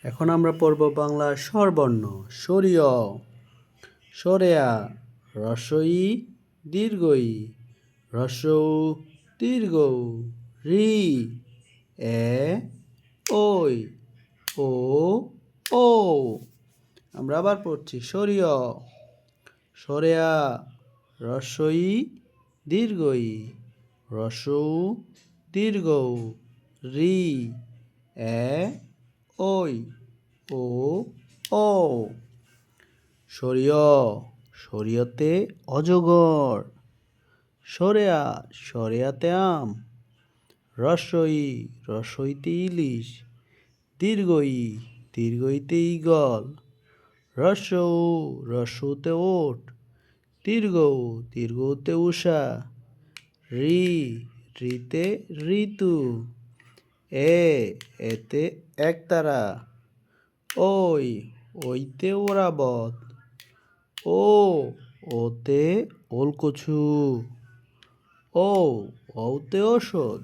এখন আমরা পড়ব বাংলা স্বরবর্ণ। সরিয়, সরেয়া, রস্বই দীর্ঘই, হ্রস্বউ দীর্ঘউ, রি, এ, ওই, ও, ও। আমরা আবার পড়ছি সরিয়, সরেয়া, রস্বই দীর্ঘই, হ্রস্বউ দীর্ঘউ, রি, এ, ওই, ও, ও। সরিয়, সরিয়তে অজগর, সরেয়া, সরেয়াতে আম, রস্বই, রস্বইতে ইলিশ, দীর্ঘই, দীর্ঘইতে ঈগল, হ্রস্বউ, হ্রস্বউতে ওট, দীর্ঘউ, দীর্ঘউতে উষা, রি, রিতে ঋতু, এ, এতে একতারা, ওই, ওইতে ওরাবত, ও, ওতে ওলকচু, ও, ওতে ওষুধ।